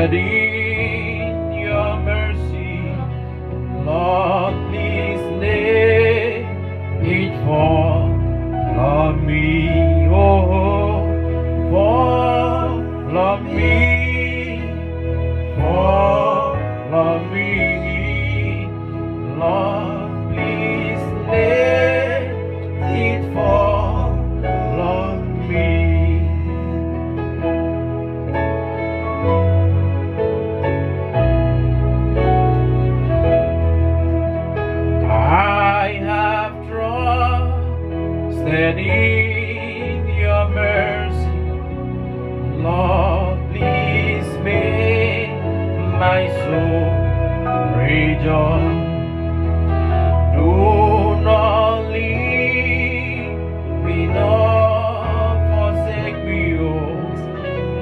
that in your mercy, Lord, please lay it for me, oh, for me, for me, Lord, please lay it for me. I have trusted in your mercy, Lord, please make my soul rejoice. Do not leave me nor forsake me, oh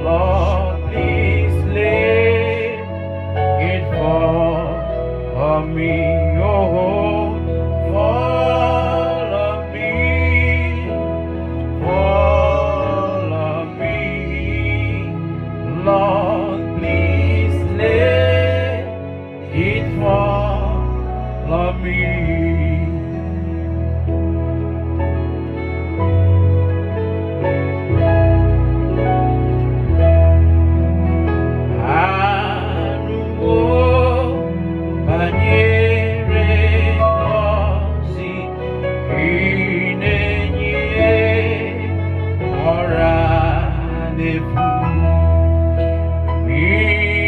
Lord, please lay it for me, oh, for me, Lord, please lay it for me. Me